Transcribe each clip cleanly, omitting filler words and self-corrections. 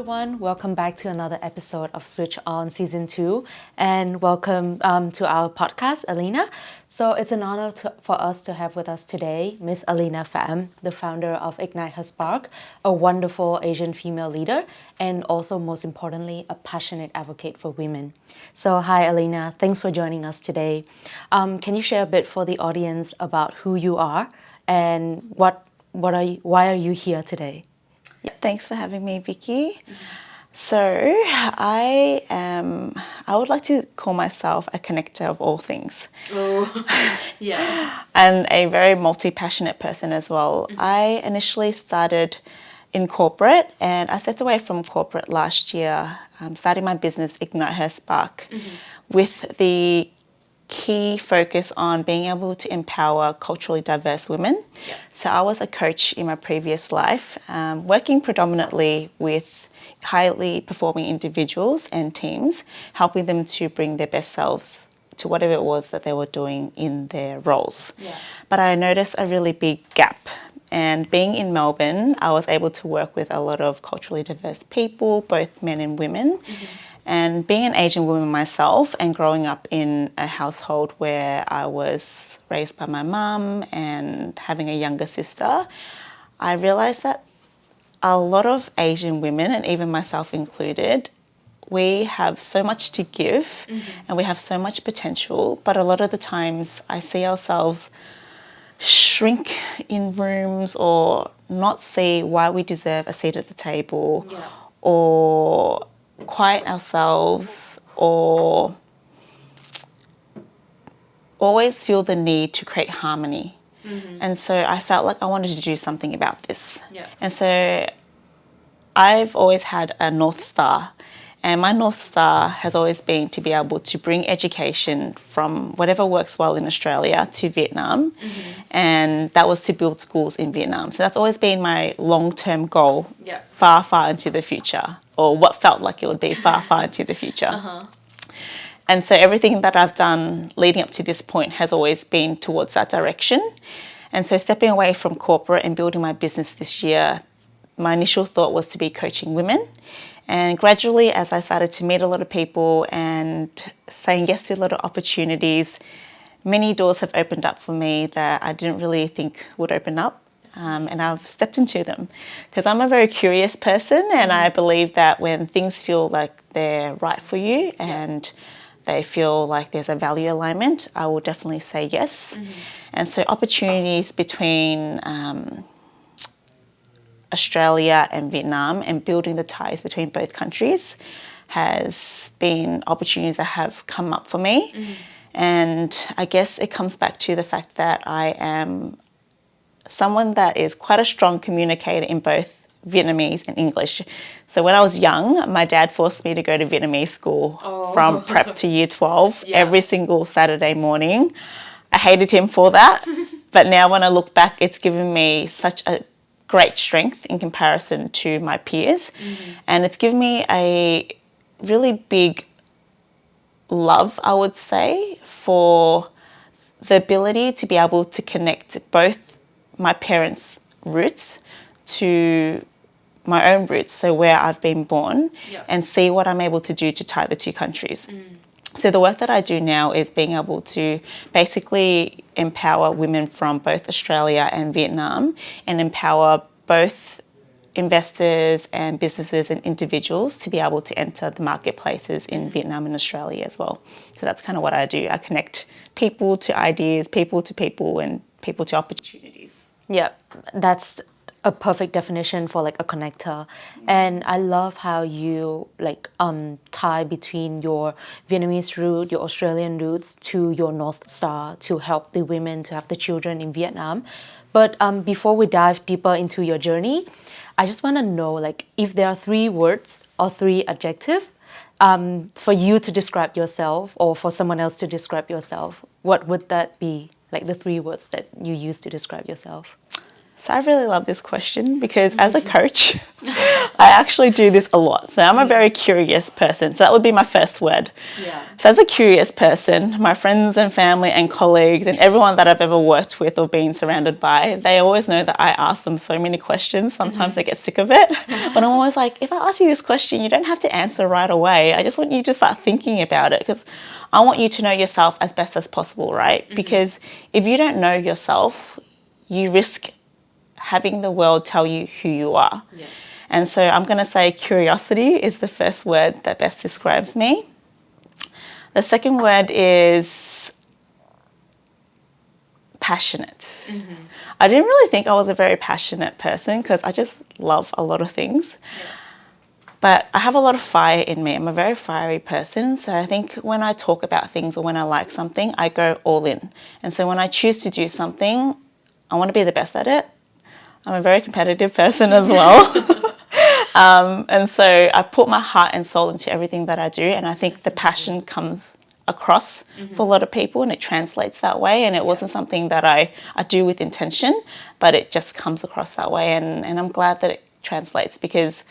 everyone. Welcome back to another episode of Switch On Season 2. And welcome to our podcast, Alyna. So it's an honor for us to have with us today Miss Alyna Pham, the founder of Ignite Her Spark, a wonderful Asian female leader, and also, most importantly, a passionate advocate for women. So hi, Alyna. Thanks for joining us today. Can you share a bit for the audience about who you are and why are you here today? Thanks for having me, Vicky. So I would like to call myself a connector of all things. Oh, yeah. And a very multi-passionate person as well. I initially started in corporate and I stepped away from corporate last year, starting my business, Ignite Her Spark, with the key focus on being able to empower culturally diverse women. Yeah. So I was a coach in my previous life, working predominantly with highly performing individuals and teams, helping them to bring their best selves to whatever it was that they were doing in their roles. Yeah. But I noticed a really big gap. And being in Melbourne, I was able to work with a lot of culturally diverse people, both men and women. And being an Asian woman myself and growing up in a household where I was raised by my mum and having a younger sister, I realised that a lot of Asian women, and even myself included, we have so much to give and we have so much potential, but a lot of the times I see ourselves shrink in rooms or not see why we deserve a seat at the table, or quiet ourselves, or always feel the need to create harmony. And so I felt like I wanted to do something about this. Yeah. And so I've always had a North Star. And my North Star has always been to be able to bring education from whatever works well in Australia to Vietnam. And that was to build schools in Vietnam. So that's always been my long-term goal, far, far into the future, or what felt like it would be far, far into the future. And so everything that I've done leading up to this point has always been towards that direction. And so stepping away from corporate and building my business this year, my initial thought was to be coaching women. And gradually, as I started to meet a lot of people and saying yes to a lot of opportunities, many doors have opened up for me that I didn't really think would open up. And I've stepped into them because I'm a very curious person, and I believe that when things feel like they're right for you and they feel like there's a value alignment, I will definitely say yes. And so opportunities between Australia and Vietnam and building the ties between both countries has been opportunities that have come up for me. And I guess it comes back to the fact that I am someone that is quite a strong communicator in both Vietnamese and English. So when I was young, my dad forced me to go to Vietnamese school from prep to year 12 every single Saturday morning. I hated him for that. But now when I look back, it's given me such a great strength in comparison to my peers. And it's given me a really big love, I would say, for the ability to be able to connect both my parents' roots to my own roots, so where I've been born, and see what I'm able to do to tie the two countries. So the work that I do now is being able to basically empower women from both Australia and Vietnam and empower both investors and businesses and individuals to be able to enter the marketplaces in Vietnam and Australia as well. So that's kind of what I do. I connect people to ideas, people to people, and people to opportunities. Yeah, that's a perfect definition for like a connector. And I love how you tie between your Vietnamese root, your Australian roots to your North Star to help the women to have the children in Vietnam. But before we dive deeper into your journey, I just want to know, like, if there are 3 words or 3 adjectives for you to describe yourself or for someone else to describe yourself, what would that be? Like the 3 words that you use to describe yourself? So I really love this question because as a coach, I actually do this a lot. So I'm a very curious person. So that would be my first word. Yeah. So as a curious person, my friends and family and colleagues and everyone that I've ever worked with or been surrounded by, they always know that I ask them so many questions. Sometimes they get sick of it. But I'm always like, if I ask you this question, you don't have to answer right away. I just want you to start thinking about it, because I want you to know yourself as best as possible, right? Because if you don't know yourself, you risk having the world tell you who you are. Yeah. And so I'm going to say curiosity is the first word that best describes me. The second word is passionate. I didn't really think I was a very passionate person, because I just love a lot of things. Yeah. But I have a lot of fire in me. I'm a very fiery person. So I think when I talk about things or when I like something, I go all in. And so when I choose to do something, I want to be the best at it. I'm a very competitive person as well. And so I put my heart and soul into everything that I do. And I think the passion comes across for a lot of people, and it translates that way. And it wasn't something that I do with intention, but it just comes across that way. And I'm glad that it translates, because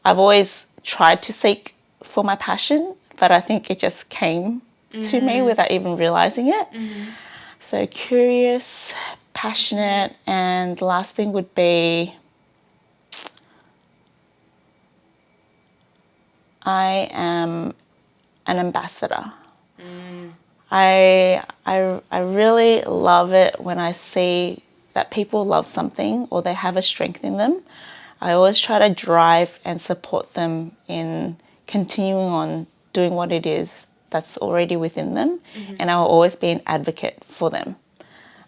I've always tried to seek for my passion, but I think it just came to me without even realizing it. So curious, passionate, and the last thing would be I am an ambassador. I really love it when I see that people love something or they have a strength in them. I always try to drive and support them in continuing on doing what it is that's already within them, and I will always be an advocate for them.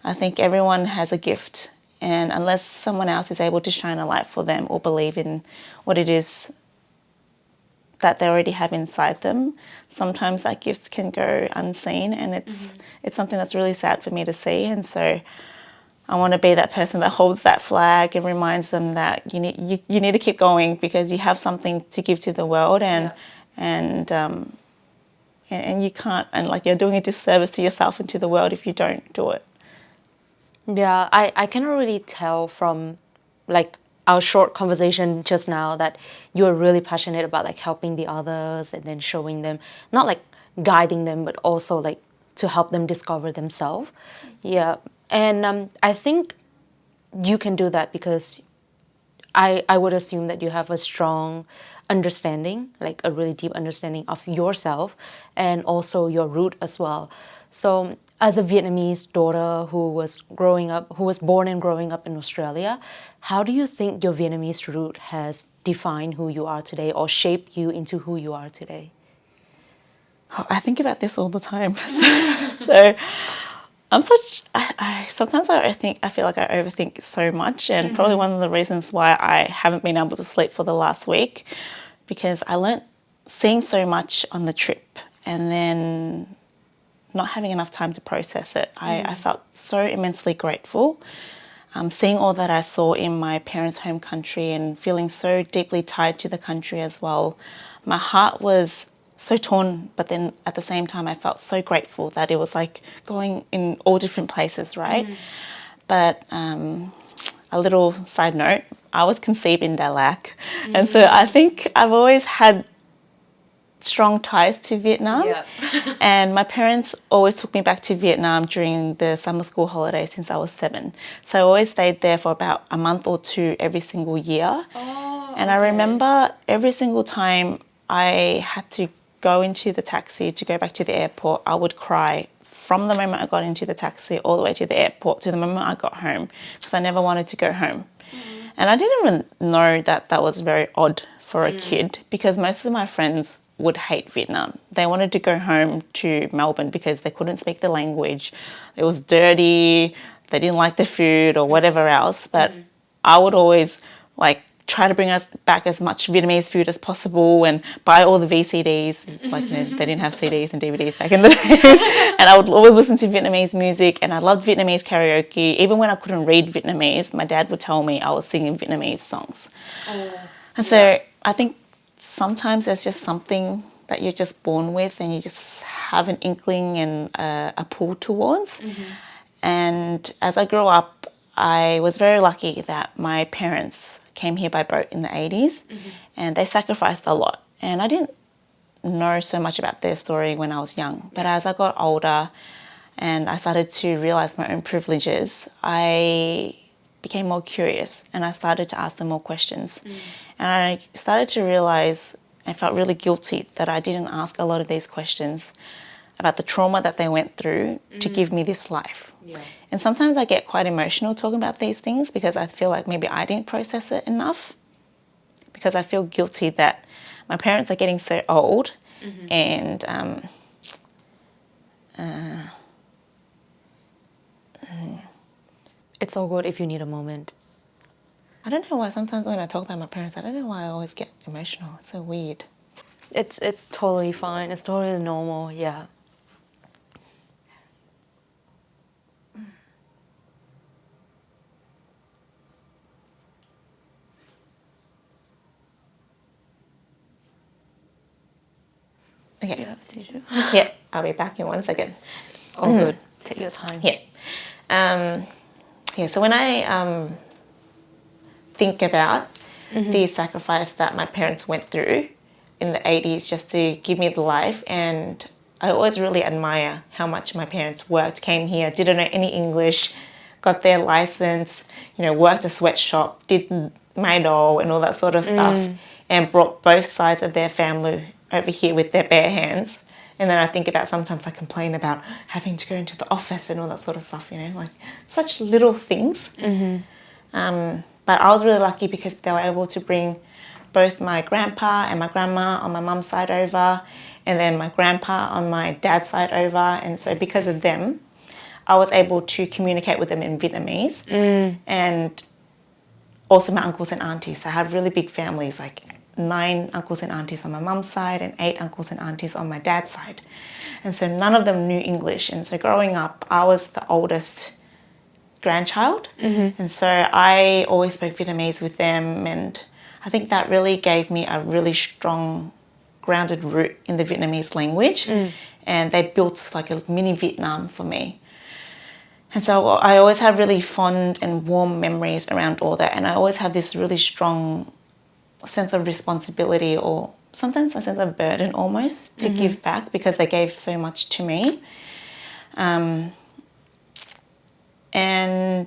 I think everyone has a gift, and unless someone else is able to shine a light for them or believe in what it is that they already have inside them, sometimes that gift can go unseen, and it's something that's really sad for me to see. And so I want to be that person that holds that flag and reminds them that you need to keep going, because you have something to give to the world, and you can't, and like, you're doing a disservice to yourself and to the world if you don't do it. Yeah, I can already tell from like our short conversation just now that you're really passionate about like helping the others and then showing them, not like guiding them, but also like to help them discover themselves. Yeah, and I think you can do that because I would assume that you have a strong understanding, like a really deep understanding of yourself and also your root as well. So, as a Vietnamese daughter who was born and growing up in Australia, how do you think your Vietnamese root has defined who you are today or shaped you into who you are today? Oh, I think about this all the time. So sometimes I feel like I overthink so much, and probably one of the reasons why I haven't been able to sleep for the last week, because I learnt seeing so much on the trip and then not having enough time to process it. I felt so immensely grateful. Seeing all that I saw in my parents' home country and feeling so deeply tied to the country as well, my heart was so torn, but then at the same time I felt so grateful that it was like going in all different places, right? But a little side note, I was conceived in Dalat, and so I think I've always had strong ties to Vietnam. Yeah. And my parents always took me back to Vietnam during the summer school holidays since I was 7. So I always stayed there for about a month or two every single year. Oh, and I remember every single time I had to go into the taxi to go back to the airport, I would cry from the moment I got into the taxi all the way to the airport to the moment I got home, because I never wanted to go home. And I didn't even know that that was very odd for a kid, because most of my friends would hate Vietnam. They wanted to go home to Melbourne because they couldn't speak the language. It was dirty, they didn't like the food or whatever else. But I would always like try to bring us back as much Vietnamese food as possible and buy all the VCDs. Like, they didn't have CDs and DVDs back in the days. And I would always listen to Vietnamese music, and I loved Vietnamese karaoke. Even when I couldn't read Vietnamese, my dad would tell me I was singing Vietnamese songs. And so I think sometimes there's just something that you're just born with, and you just have an inkling and a pull towards. And as I grew up, I was very lucky that my parents came here by boat in the 80s, and they sacrificed a lot. And I didn't know so much about their story when I was young. But as I got older and I started to realize my own privileges, I became more curious and I started to ask them more questions. And I started to realize I felt really guilty that I didn't ask a lot of these questions about the trauma that they went through to give me this life. Yeah. And sometimes I get quite emotional talking about these things because I feel like maybe I didn't process it enough, because I feel guilty that my parents are getting so old and It's all good if you need a moment. I don't know why sometimes when I talk about my parents, I don't know why I always get emotional. It's so weird. It's totally fine. It's totally normal. Yeah. Okay. Yeah. Tissue. Yeah, I'll be back in 1 second. All good. Take your time. Yeah. So when I think about the sacrifice that my parents went through in the 80s just to give me the life, and I always really admire how much my parents worked, came here, didn't know any English, got their license, worked a sweatshop, did maido and all that sort of stuff, and brought both sides of their family over here with their bare hands. And then I think about, sometimes I complain about having to go into the office and all that sort of stuff, like such little things. But I was really lucky because they were able to bring both my grandpa and my grandma on my mum's side over, and then my grandpa on my dad's side over. And so because of them, I was able to communicate with them in Vietnamese. And also my uncles and aunties. I have really big families, like 9 uncles and aunties on my mum's side and 8 uncles and aunties on my dad's side. And so none of them knew English. And so growing up, I was the oldest grandchild. And so I always spoke Vietnamese with them. And I think that really gave me a really strong, grounded root in the Vietnamese language. And they built like a mini Vietnam for me. And so I always have really fond and warm memories around all that. And I always have this really strong sense of responsibility, or sometimes a sense of burden almost, to give back, because they gave so much to me. And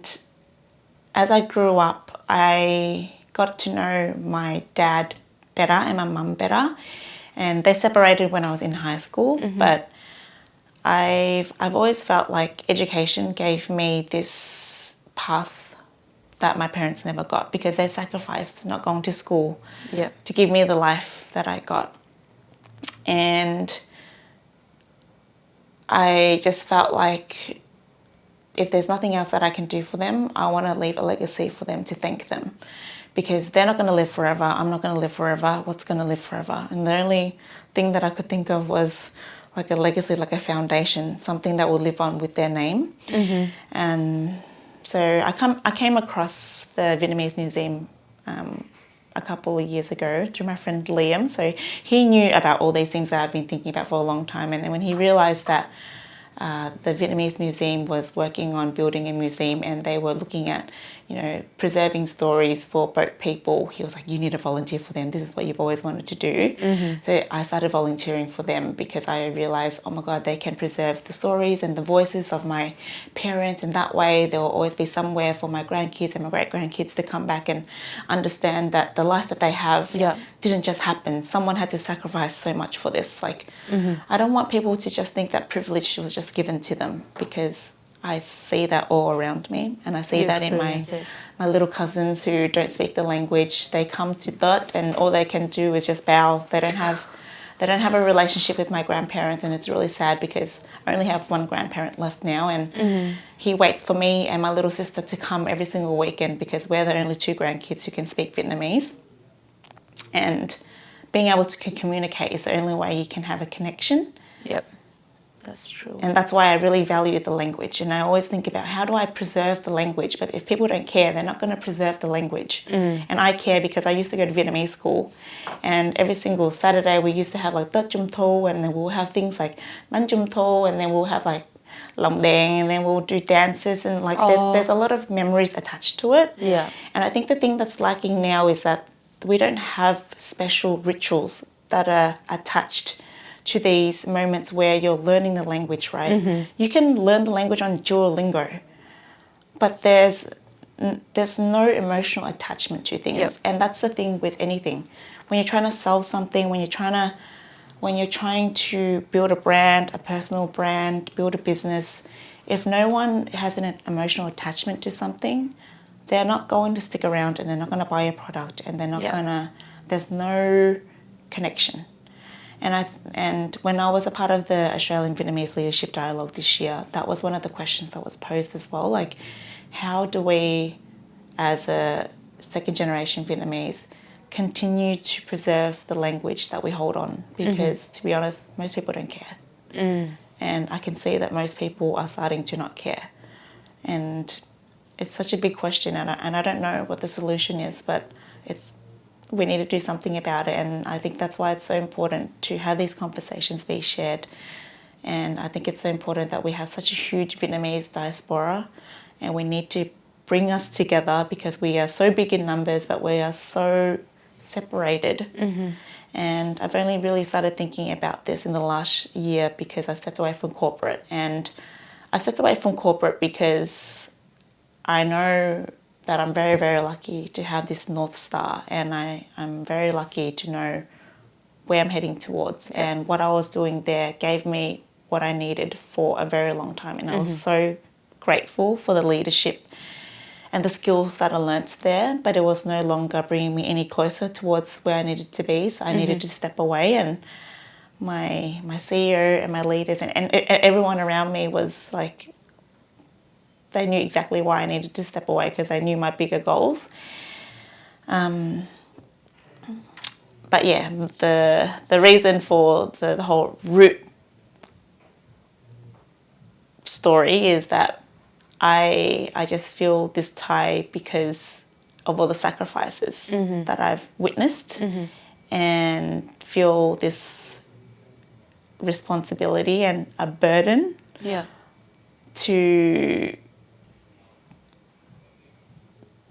as I grew up, I got to know my dad better and my mum better. And they separated when I was in high school, but I've always felt like education gave me this path that my parents never got, because they sacrificed not going to school to give me the life that I got. And I just felt like if there's nothing else that I can do for them, I want to leave a legacy for them to thank them, because they're not going to live forever. I'm not going to live forever. What's going to live forever? And the only thing that I could think of was like a legacy, like a foundation, something that will live on with their name. And so I came across the Vietnamese Museum a couple of years ago through my friend Liam. So he knew about all these things that I've been thinking about for a long time. And then when he realised that the Vietnamese Museum was working on building a museum, and they were looking at, preserving stories for boat people, he was like, you need to volunteer for them. This is what you've always wanted to do. So I started volunteering for them, because I realised, oh my God, they can preserve the stories and the voices of my parents, and that way there will always be somewhere for my grandkids and my great-grandkids to come back and understand that the life that they have didn't just happen. Someone had to sacrifice so much for this. Like, I don't want people to just think that privilege was just given to them, because I see that all around me, and I see that in my little cousins who don't speak the language. They come to that, and all they can do is just bow. They don't have a relationship with my grandparents, and it's really sad, because I only have one grandparent left now, and he waits for me and my little sister to come every single weekend, because we're the only 2 grandkids who can speak Vietnamese. And being able to communicate is the only way you can have a connection. That's true. And that's why I really value the language. And I always think about, how do I preserve the language? But if people don't care, they're not going to preserve the language. And I care, because I used to go to Vietnamese school. And every single Saturday we used to have like Tết Trung Thu, and then we'll have things like Bánh Trung Thu, and then we'll have like Long Dang, and then we'll do dances, and like there's a lot of memories attached to it. Yeah. And I think the thing that's lacking now is that we don't have special rituals that are attached to these moments where you're learning the language, right? You can learn the language on Duolingo, but there's no emotional attachment to things. Yep. And that's the thing with anything. When you're trying to sell something, when you're trying to build a brand, a personal brand, build a business, if no one has an emotional attachment to something, they're not going to stick around, and they're not going to buy your product, and they're not going to, there's no connection. And when I was a part of the Australian Vietnamese Leadership Dialogue this year, that was one of the questions that was posed as well. Like, how do we, as a second generation Vietnamese, continue to preserve the language that we hold on? Because to be honest, most people don't care. And I can see that most people are starting to not care. And it's such a big question, and I don't know what the solution is, but we need to do something about it. And I think that's why it's so important to have these conversations be shared. And I think it's so important that we have such a huge Vietnamese diaspora, and we need to bring us together, because we are so big in numbers, but we are so separated. And I've only really started thinking about this in the last year, because I stepped away from corporate. And I stepped away from corporate because I know that I'm very, very lucky to have this North Star, and I'm very lucky to know where I'm heading towards. And what I was doing there gave me what I needed for a very long time. And I was so grateful for the leadership and the skills that I learnt there, but it was no longer bringing me any closer towards where I needed to be. So I needed to step away, and my CEO and my leaders and everyone around me was like, they knew exactly why I needed to step away, because they knew my bigger goals. But yeah, the reason for the whole root story is that I just feel this tie because of all the sacrifices that I've witnessed, and feel this responsibility and a burden to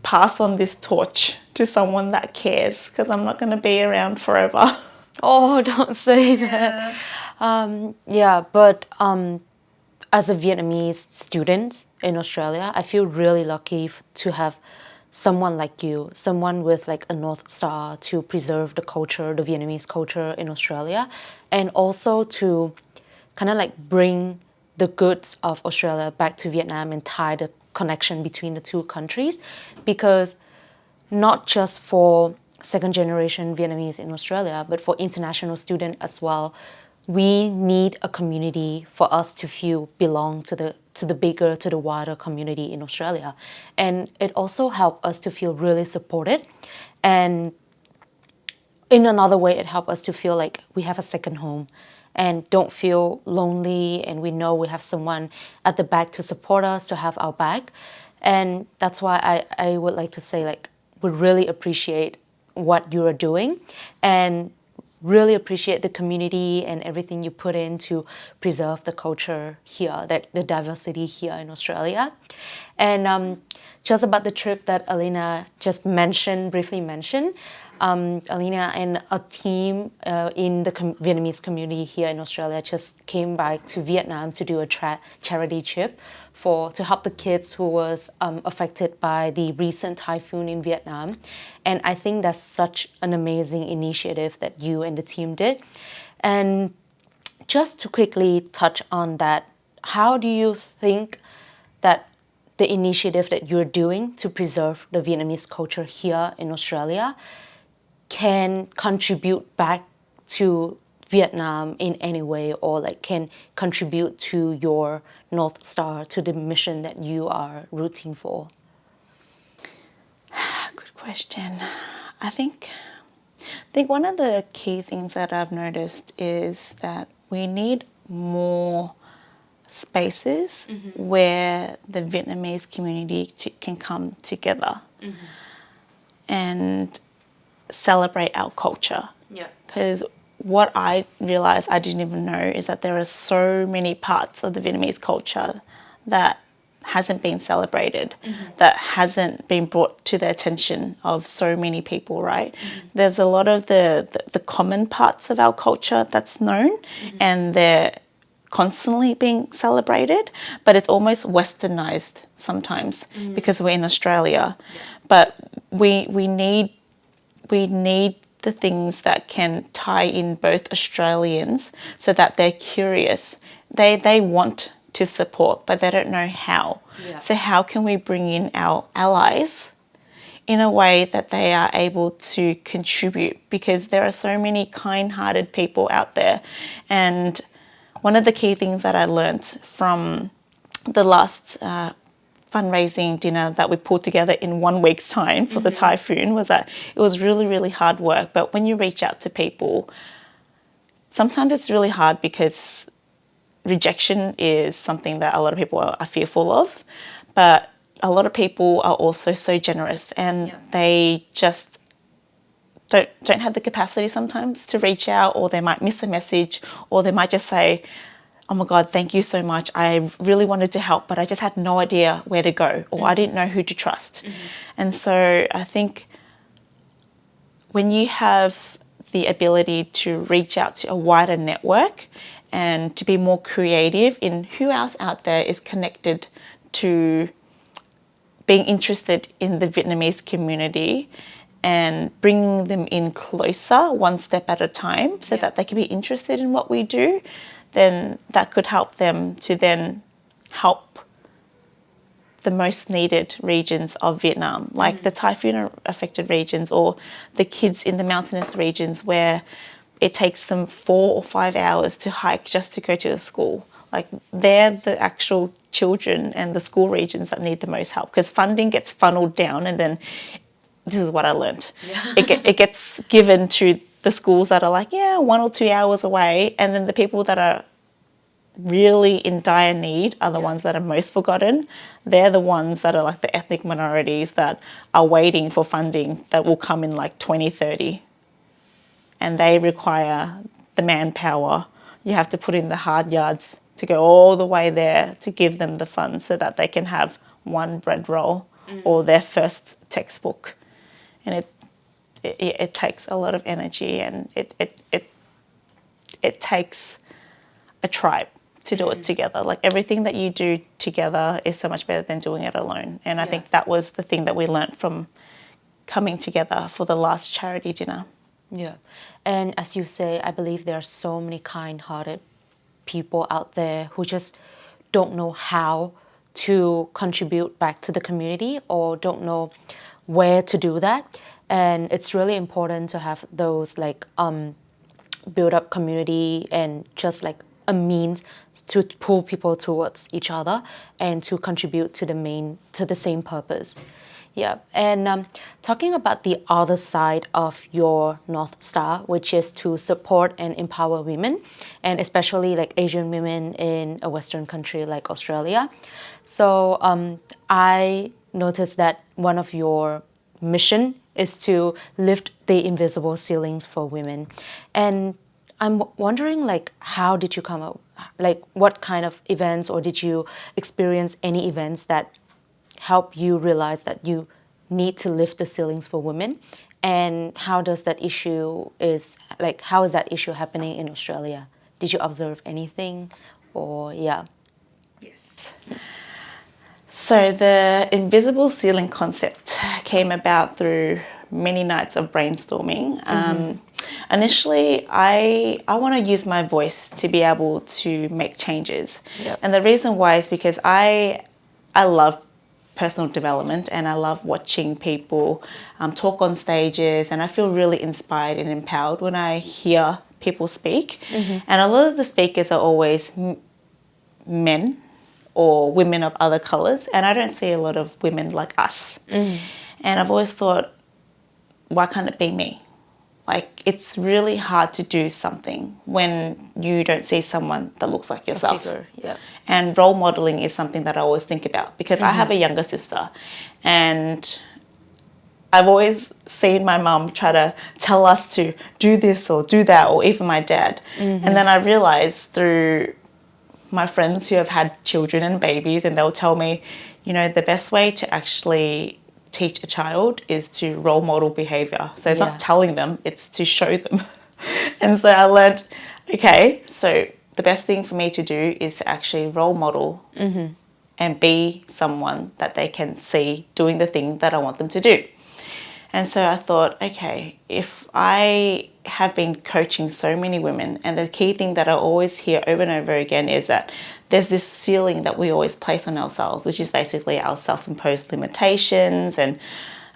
pass on this torch to someone that cares, because I'm not going to be around forever. Oh, don't say that. But as a Vietnamese student in Australia, I feel really lucky to have someone like you, someone with like a North Star to preserve the culture, the Vietnamese culture in Australia, and also to kind of like bring the goods of Australia back to Vietnam and tie the connection between the two countries, because not just for second generation Vietnamese in Australia, but for international students as well, we need a community for us to feel belong to the bigger, to the wider community in Australia. And it also helped us to feel really supported. And in another way, it helped us to feel like we have a second home and don't feel lonely, and we know we have someone at the back to support us, to have our back. And that's why I would like to say, like, we really appreciate what you are doing, and really appreciate the community and everything you put in to preserve the culture here, that the diversity here in Australia. And just about the trip that Alyna just briefly mentioned, Alyna and a team in the Vietnamese community here in Australia just came back to Vietnam to do a charity trip to help the kids who was affected by the recent typhoon in Vietnam. And I think that's such an amazing initiative that you and the team did. And just to quickly touch on that, how do you think that the initiative that you're doing to preserve the Vietnamese culture here in Australia can contribute back to Vietnam in any way, or like can contribute to your North Star, to the mission that you are rooting for? Good question. I think one of the key things that I've noticed is that we need more spaces where the Vietnamese community can come together and celebrate our culture. Yeah. Because what I realized I didn't even know is that there are so many parts of the Vietnamese culture that hasn't been celebrated, that hasn't been brought to the attention of so many people, right? There's a lot of the common parts of our culture that's known, and they're constantly being celebrated, but it's almost westernized sometimes because we're in Australia. But we need the things that can tie in both Australians so that they're curious. They want to support, but they don't know how. Yeah. So how can we bring in our allies in a way that they are able to contribute? Because there are so many kind-hearted people out there. And one of the key things that I learned from the last fundraising dinner that we pulled together in 1 week's time for the typhoon was that it was really, really hard work. But when you reach out to people, sometimes it's really hard because rejection is something that a lot of people are fearful of. But a lot of people are also so generous, and they just don't have the capacity sometimes to reach out, or they might miss a message, or they might just say, oh my God, thank you so much. I really wanted to help, but I just had no idea where to go, or I didn't know who to trust. And so I think when you have the ability to reach out to a wider network and to be more creative in who else out there is connected to being interested in the Vietnamese community, and bringing them in closer one step at a time so that they can be interested in what we do, then that could help them to then help the most needed regions of Vietnam, like the typhoon affected regions, or the kids in the mountainous regions where it takes them 4 or 5 hours to hike just to go to a school. Like, they're the actual children and the school regions that need the most help, because funding gets funneled down, and then this is what I learned. It gets given to the schools that are like, 1 or 2 hours away, and then the people that are really in dire need are the ones that are most forgotten. They're the ones that are like the ethnic minorities that are waiting for funding that will come in like 2030. And they require the manpower. You have to put in the hard yards to go all the way there to give them the funds so that they can have one bread roll or their first textbook. And it takes a lot of energy, and it takes a tribe to do it together. Like, everything that you do together is so much better than doing it alone. And I think that was the thing that we learnt from coming together for the last charity dinner. Yeah. And as you say, I believe there are so many kind-hearted people out there who just don't know how to contribute back to the community, or don't know where to do that. And it's really important to have those like build up community, and just like a means to pull people towards each other and to contribute to the same purpose. Yeah. And talking about the other side of your North Star, which is to support and empower women, and especially like Asian women in a Western country like Australia. So I noticed that one of your mission is to lift the invisible ceilings for women. And I'm wondering, like, how did you come up? Like, what kind of events, or did you experience any events that help you realize that you need to lift the ceilings for women? And how does that issue is like? How is that issue happening in Australia? Did you observe anything, or yeah? So the invisible ceiling concept came about through many nights of brainstorming. Initially, I want to use my voice to be able to make changes. Yep. And the reason why is because I love personal development, and I love watching people talk on stages, and I feel really inspired and empowered when I hear people speak. And a lot of the speakers are always men or women of other colours, and I don't see a lot of women like us. And I've always thought, why can't it be me? Like, it's really hard to do something when you don't see someone that looks like yourself. Figure, yeah. And role modelling is something that I always think about, because I have a younger sister, and I've always seen my mum try to tell us to do this or do that, or even my dad. And then I realized through my friends who have had children and babies, and they'll tell me, the best way to actually teach a child is to role model behavior. So it's not telling them, it's to show them. And so I learned, okay, so the best thing for me to do is to actually role model and be someone that they can see doing the thing that I want them to do. And so I thought, okay, if I have been coaching so many women, and the key thing that I always hear over and over again is that there's this ceiling that we always place on ourselves, which is basically our self-imposed limitations and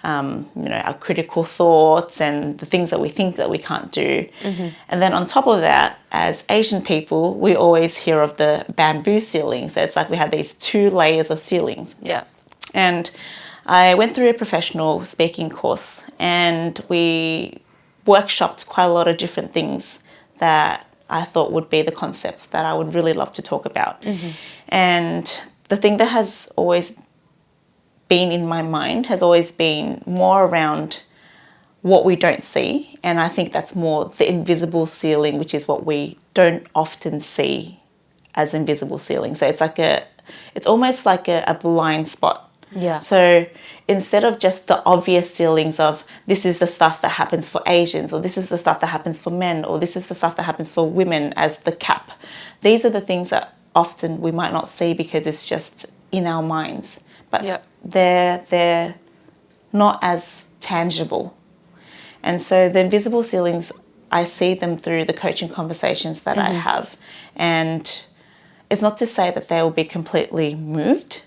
our critical thoughts and the things that we think that we can't do. And then on top of that, as Asian people, we always hear of the bamboo ceiling. So it's like we have these 2 layers of ceilings. Yeah. And I went through a professional speaking course, and we workshopped quite a lot of different things that I thought would be the concepts that I would really love to talk about. And the thing that has always been in my mind has always been more around what we don't see. And I think that's more the invisible ceiling, which is what we don't often see as invisible ceiling. So it's almost like a blind spot. Yeah. So instead of just the obvious ceilings of this is the stuff that happens for Asians, or this is the stuff that happens for men, or this is the stuff that happens for women as the cap, these are the things that often we might not see because it's just in our minds. But they're not as tangible. And so the invisible ceilings, I see them through the coaching conversations that I have. And it's not to say that they will be completely moved,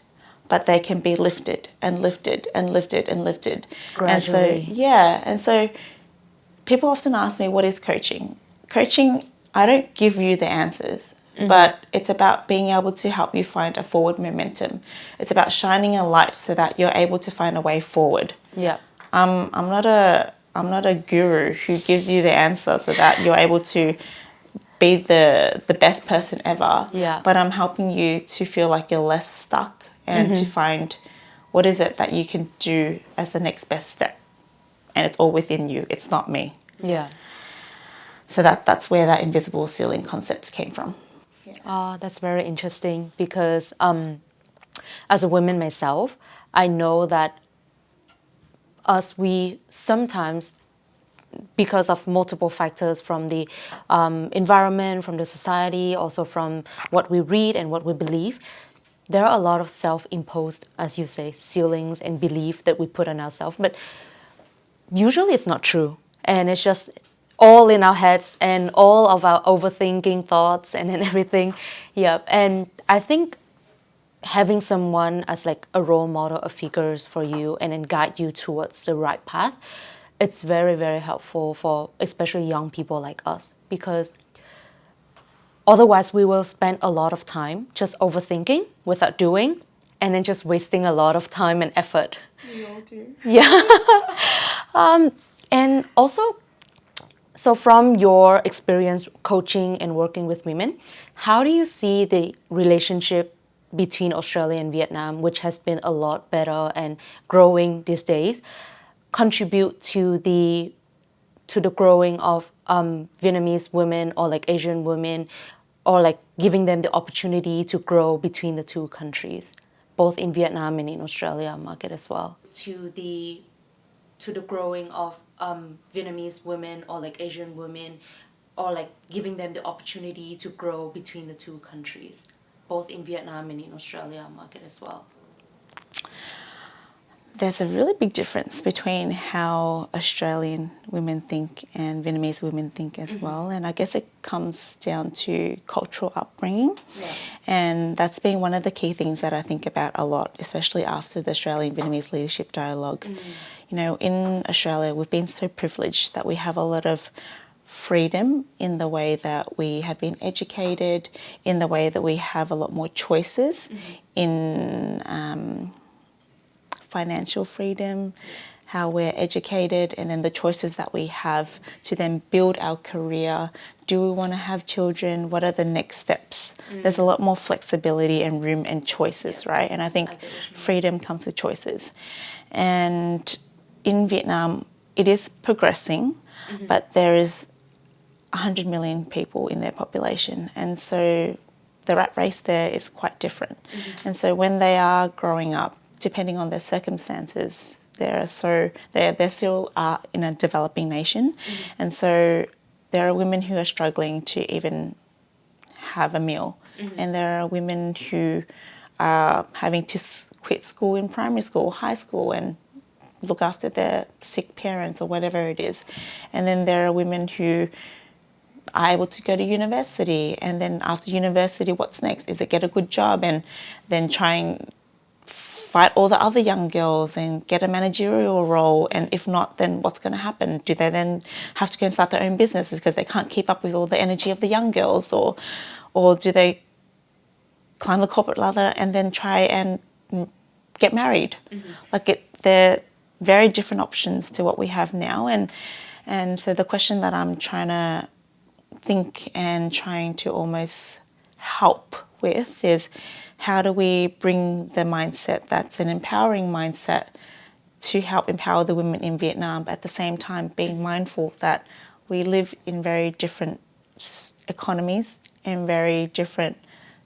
but they can be lifted and lifted and lifted and lifted. Gradually. And so people often ask me, what is coaching? Coaching, I don't give you the answers, but it's about being able to help you find a forward momentum. It's about shining a light so that you're able to find a way forward. Yeah. I'm not a guru who gives you the answer so that you're able to be the best person ever. Yeah. But I'm helping you to feel like you're less stuck and to find what is it that you can do as the next best step. And it's all within you. It's not me. Yeah. So that's where that invisible ceiling concept came from. Oh, that's very interesting because as a woman myself, I know that we sometimes, because of multiple factors from the environment, from the society, also from what we read and what we believe, there are a lot of self-imposed, as you say, ceilings and belief that we put on ourselves. But usually it's not true. And it's just all in our heads and all of our overthinking thoughts and everything. Yeah. And I think having someone as like a role model of figures for you and then guide you towards the right path, it's very, very helpful for especially young people like us, because otherwise we will spend a lot of time just overthinking without doing, and then just wasting a lot of time and effort. We all do. Yeah. And also, so from your experience coaching and working with women, how do you see the relationship between Australia and Vietnam, which has been a lot better and growing these days, contribute to the growing of Vietnamese women or like Asian women, or like giving them the opportunity to grow between the 2 countries, both in Vietnam and in Australia market as well? To the growing of Vietnamese women or like Asian women, or like giving them the opportunity to grow between the 2 countries, both in Vietnam and in Australia market as well? There's a really big difference between how Australian women think and Vietnamese women think as well. And I guess it comes down to cultural upbringing. Yeah. And that's been one of the key things that I think about a lot, especially after the Australian Vietnamese Leadership Dialogue. In Australia, we've been so privileged that we have a lot of freedom in the way that we have been educated, in the way that we have a lot more choices in financial freedom, how we're educated, and then the choices that we have to then build our career. Do we want to have children? What are the next steps? There's a lot more flexibility and room and choices, right? And I think freedom comes with choices. And in Vietnam, it is progressing, but there is 100 million people in their population. And so the rat race there is quite different. And so when they are growing up, depending on their circumstances, they're still in a developing nation. And so there are women who are struggling to even have a meal. And there are women who are having to quit school in primary school, high school, and look after their sick parents or whatever it is. And then there are women who are able to go to university, and then after university, what's next? Is it get a good job and then try and fight all the other young girls and get a managerial role? And if not, then what's going to happen? Do they then have to go and start their own business because they can't keep up with all the energy of the young girls? Or do they climb the corporate ladder and then try and get married? They're very different options to what we have now. And so the question that I'm trying to think and trying to almost help with is, how do we bring the mindset that's an empowering mindset to help empower the women in Vietnam, but at the same time being mindful that we live in very different economies and very different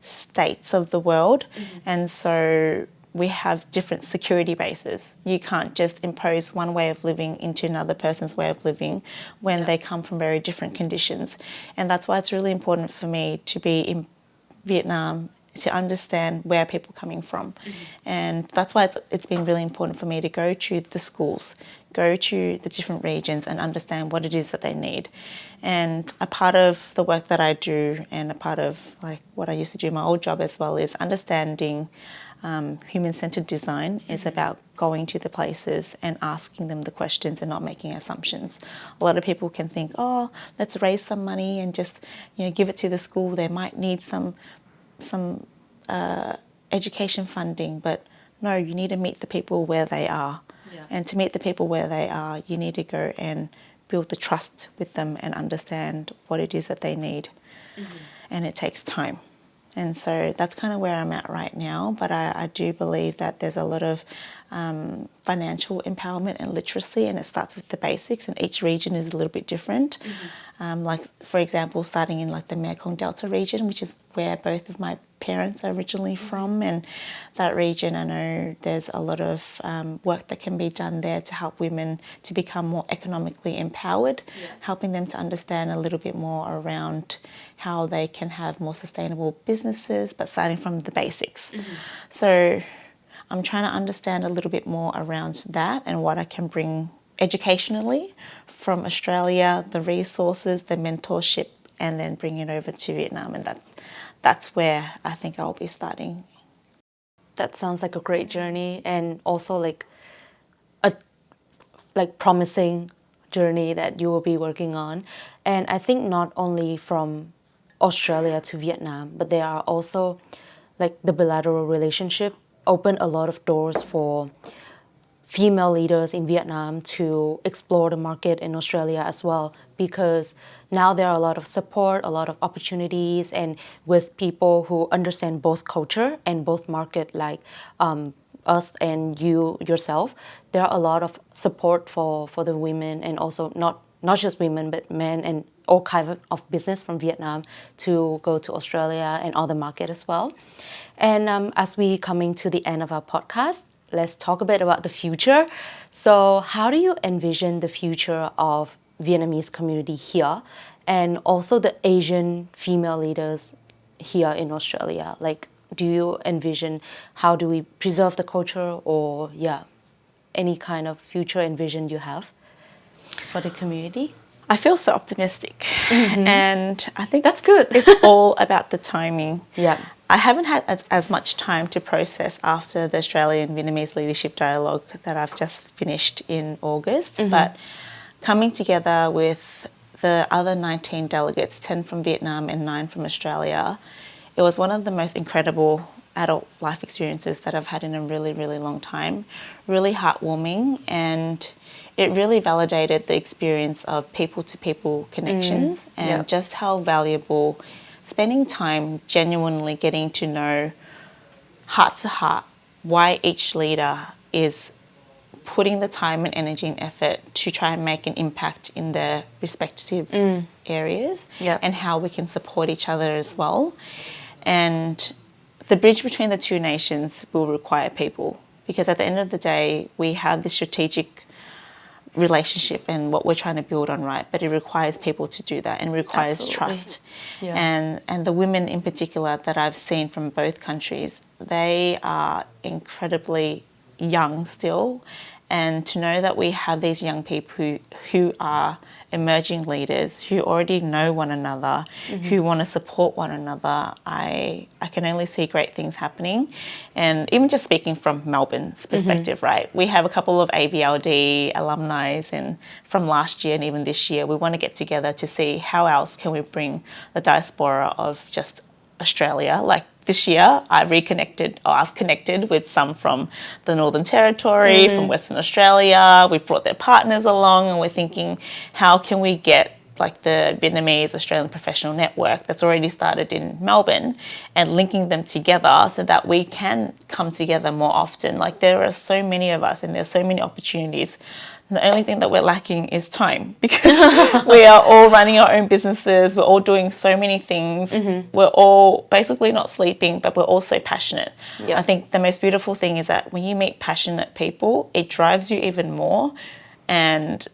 states of the world. And so we have different security bases. You can't just impose one way of living into another person's way of living when they come from very different conditions. And that's why it's really important for me to be in Vietnam, to understand where people are coming from. And that's why it's been really important for me to go to the schools, go to the different regions and understand what it is that they need. And a part of the work that I do, and a part of what I used to do in my old job as well, is understanding human-centered design is about going to the places and asking them the questions and not making assumptions. A lot of people can think, oh, let's raise some money and just give it to the school. They might need some education funding, but no, you need to meet the people where they are. And to meet the people where they are, you need to go and build the trust with them and understand what it is that they need. And it takes time. And so that's kind of where I'm at right now. But I do believe that there's a lot of financial empowerment and literacy, and it starts with the basics, and each region is a little bit different. For example, starting in the Mekong Delta region, which is where both of my parents are originally from, and that region, I know there's a lot of work that can be done there to help women to become more economically empowered, helping them to understand a little bit more around how they can have more sustainable businesses, but starting from the basics. So I'm trying to understand a little bit more around that and what I can bring educationally from Australia, the resources, the mentorship, and then bring it over to Vietnam. And that's where I think I'll be starting. That sounds like a great journey, and also a promising journey that you will be working on. And I think not only from Australia to Vietnam, but there are also the bilateral relationship opened a lot of doors for female leaders in Vietnam to explore the market in Australia as well, because now there are a lot of support, a lot of opportunities, and with people who understand both culture and both market, us and you yourself, there are a lot of support for the women, and also not just women but men and all kinds of business from Vietnam to go to Australia and other market as well. And as we coming to the end of our podcast, let's talk a bit about the future. So how do you envision the future of Vietnamese community here, and also the Asian female leaders here in Australia? Do you envision how do we preserve the culture, or any kind of future envision you have for the community? I feel so optimistic, and I think that's good. It's all about the timing. Yeah. I haven't had as much time to process after the Australian Vietnamese Leadership Dialogue that I've just finished in August, but coming together with the other 19 delegates, 10 from Vietnam and 9 from Australia, it was one of the most incredible adult life experiences that I've had in a really, really long time. Really heartwarming, and it really validated the experience of people-to-people connections and just how valuable spending time genuinely getting to know heart to heart why each leader is putting the time and energy and effort to try and make an impact in their respective areas, Yeah. and how we can support each other as well. And the bridge between the two nations will require people, because at the end of the day, we have this strategic relationship and what we're trying to build on, right? But it requires people to do that, and requires Absolutely. trust. Yeah. And the women in particular that I've seen from both countries, they are incredibly young still, and to know that we have these young people who are emerging leaders, who already know one another, who want to support one another, I can only see great things happening. And even just speaking from Melbourne's perspective, right? We have a couple of AVLD alumni, and from last year and even this year, we want to get together to see how else can we bring the diaspora of just Australia. Like this year, I've connected with some from the Northern Territory, from Western Australia. We've brought their partners along, and we're thinking, how can we get like the Vietnamese Australian Professional Network that's already started in Melbourne, and linking them together so that we can come together more often. Like there are so many of us, and there's so many opportunities. The only thing that we're lacking is time, because we are all running our own businesses. We're all doing so many things. We're all basically not sleeping, but we're also passionate. Yeah. I think the most beautiful thing is that when you meet passionate people, it drives you even more. And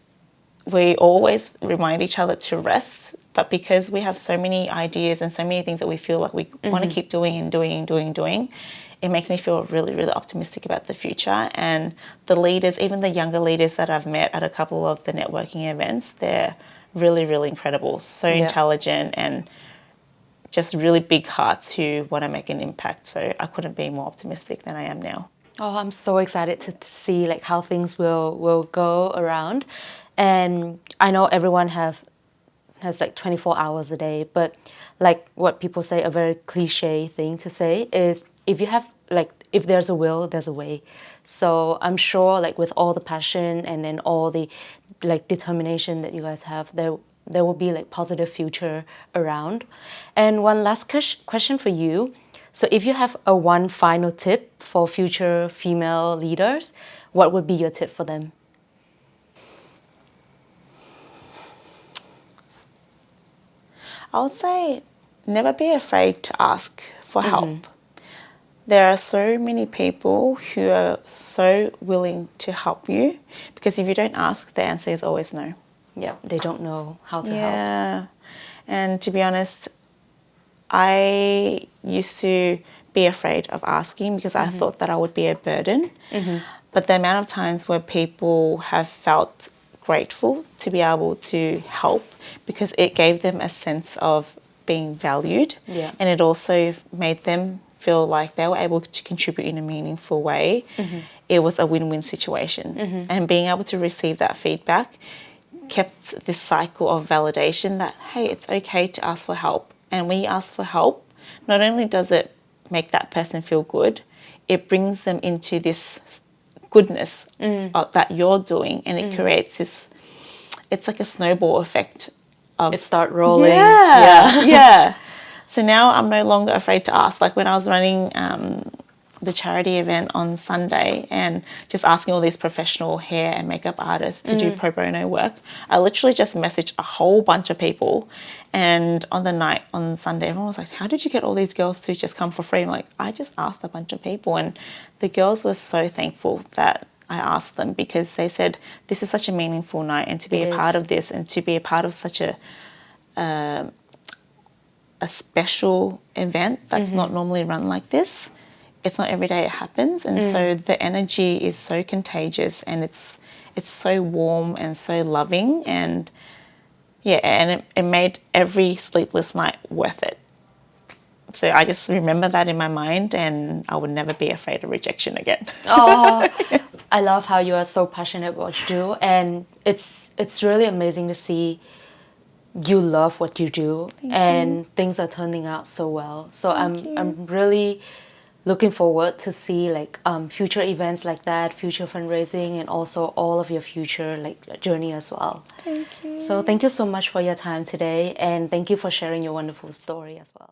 we always remind each other to rest. But because we have so many ideas and so many things that we feel like we want to keep doing and doing, it makes me feel really, really optimistic about the future. And the leaders, even the younger leaders that I've met at a couple of the networking events, they're really, really incredible. So intelligent, and just really big hearts who want to make an impact. So I couldn't be more optimistic than I am now. Oh, I'm so excited to see like how things will go around. And I know everyone has like 24 hours a day, but like what people say, a very cliche thing to say is, if you have like, if there's a will, there's a way. So I'm sure like with all the passion and then all the like determination that you guys have, there will be like positive future around. And one last question for you. So if you have a one final tip for future female leaders, what would be your tip for them? I would say never be afraid to ask for help. There are so many people who are so willing to help you, because if you don't ask, the answer is always no. Yeah, they don't know how to help. Yeah. And to be honest, I used to be afraid of asking because I thought that I would be a burden. But the amount of times where people have felt grateful to be able to help, because it gave them a sense of being valued, Yeah. and it also made them feel like they were able to contribute in a meaningful way. It was a win-win situation. And being able to receive that feedback kept this cycle of validation that, hey, it's okay to ask for help. And when you ask for help, not only does it make that person feel good, it brings them into this goodness that you're doing, and it creates this, it's like a snowball effect of It start rolling. yeah. So now I'm no longer afraid to ask. Like when I was running the charity event on Sunday and just asking all these professional hair and makeup artists to do pro bono work, I literally just messaged a whole bunch of people. And on the night on Sunday, everyone was like, how did you get all these girls to just come for free? I'm like, I just asked a bunch of people. And the girls were so thankful that I asked them, because they said, this is such a meaningful night, and to be a part of this, and to be a part of such a special event that's not normally run like this. It's not every day it happens, and so the energy is so contagious, and it's so warm and so loving, and it made every sleepless night worth it. So I just remember that in my mind, and I would never be afraid of rejection again. Oh, I love how you are so passionate about what you do, and it's really amazing to see you love what you do, and things are turning out so well. So I'm really looking forward to see like future events like that, future fundraising, and also all of your future like journey as well. Thank you. So thank you so much for your time today, and thank you for sharing your wonderful story as well.